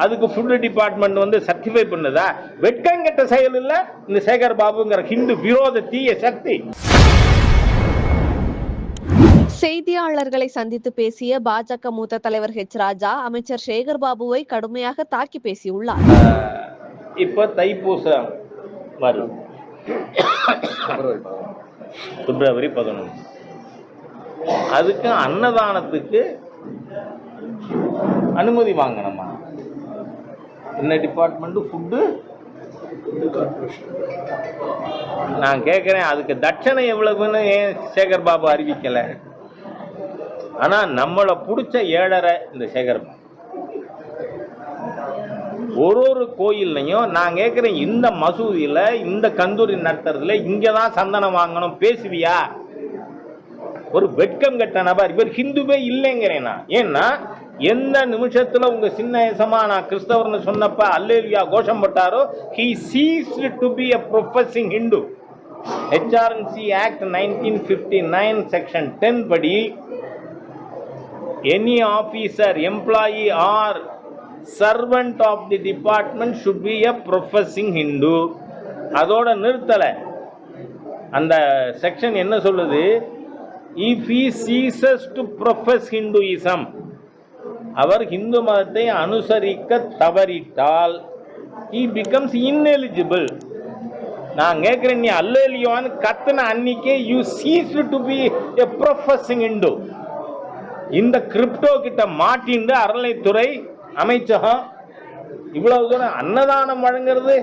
அதுக்கு food department வந்து certify பண்ணுதா? வெட்கங்கெட்ட செயல் இல்ல இந்த சேகர் பாபுங்கிற ஹிந்து விரோத தீய சக்தி. செய்தியாளர்களை சந்தித்து பேசிய பாஜக மூத்த தலைவர் ஹெச் ராஜா அமைச்சர் சேகர் பாபுவை கடுமையாக தாக்கி பேசியுள்ளார். இப்ப தைப்பூசம் வரும் பிப்ரவரி 11. அதுக்கு அன்னதானத்துக்கு அனுமதி வாங்கணுமா? என்ன டிபார்ட்மெண்ட்? ஃபுட்டு. நான் கேட்கிறேன், அதுக்கு தட்சணை எவ்வளவுன்னு ஏன் சேகர் பாபு அறிவிக்கல? ஆனா நம்மளை பிடிச்ச ஏழரை இந்த சேகர் பாபு. ஒரு கோயில்லையும் நான் கேட்கிறேன், இந்த மசூதியில இந்த கந்தூரி நடத்துறதுல இங்கதான் சந்தனம் வாங்கணும் பேசுவியா? ஒரு வெட்கம் கட்ட நபர். இவர் ஹிந்துவே இல்லைங்கிறேன் நான். ஏன்னா எந்த நிமிஷத்துல உங்க சின்ன ஏசமா நான் கிறிஸ்தவர்னு சொன்னப்ப அல்லேலியா கோஷம் போட்டாரோ, he ceased to be a professing Hindu. HRNC Act 1959 Section 10 படி any officer, employee or servant of the department should be a professing Hindu. அதோட நிறுத்தல. அந்த செக்ஷன் என்ன சொல்லுது? If he ceases to profess Hinduism, அவர் இந்து மதத்தை அனுசரிக்க தவறிட்டால் he becomes ineligible. நான் கேட்கிறேன், நீ அல்லேலியான்னு கத்துன அன்னைக்கே you ceased to be a professing Hindu. இந்த கிரிப்டோ கிட்ட மாட்டிண்டு அறநிலைத்துறை அமைச்சகம் இவ்வளவு தூரம் அன்னதானம் வழங்குறது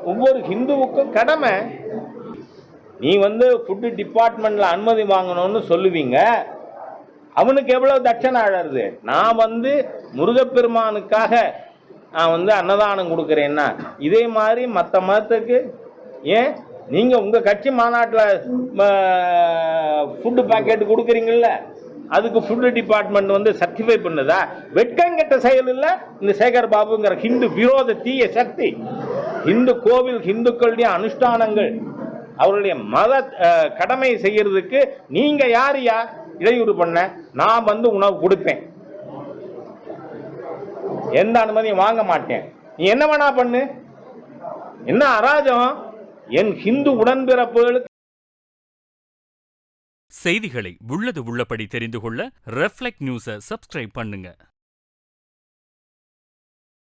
ஒவ்வொரு ஹிந்துவுக்கும் கடமை. நீ வந்து ஃபுட் டிபார்ட்மெண்ட்ல அனுமதி வாங்கணும்னு சொல்லுவீங்க, அவனுக்கு எவ்வளவு தட்சணை அழறது? நான் வந்து முருகப்பெருமானுக்காக நான் வந்து அன்னதானம் கொடுக்குறேன்னா இதே மாதிரி மற்ற மதத்துக்கு ஏன் நீங்க உங்க கட்சி மாநாட்டில் ஃபுட்டு பாக்கெட் கொடுக்குறீங்கல்ல, அதுக்கு ஃபுட் டிபார்ட்மெண்ட் வந்து சர்டிஃபை பண்ணுதா? வெட்கங்கெட்ட செயல் இல்ல இந்த சேகர் பாபுங்கிற ஹிந்து விரோத தீய சக்தி. இந்து கோவில் ஹிந்துக்களுடைய அனுஷ்டானங்கள் அவருடைய மத கடமை செய்யறதுக்கு நீங்க யாரையா இடையூறு பண்ண? நான் வந்து உணவு கொடுப்பேன், எந்த அனுமதியும் வாங்க மாட்டேன். நீ என்ன வேணா பண்ணு, என்ன அராஜகம்? என் ஹிந்து உடன்பிறப்புகளுக்கு. செய்திகளை உள்ளது உள்ளபடி தெரிந்து கொள்ள ரெஃப்ளெக்ட் நியூஸை சப்ஸ்கிரைப் பண்ணுங்க.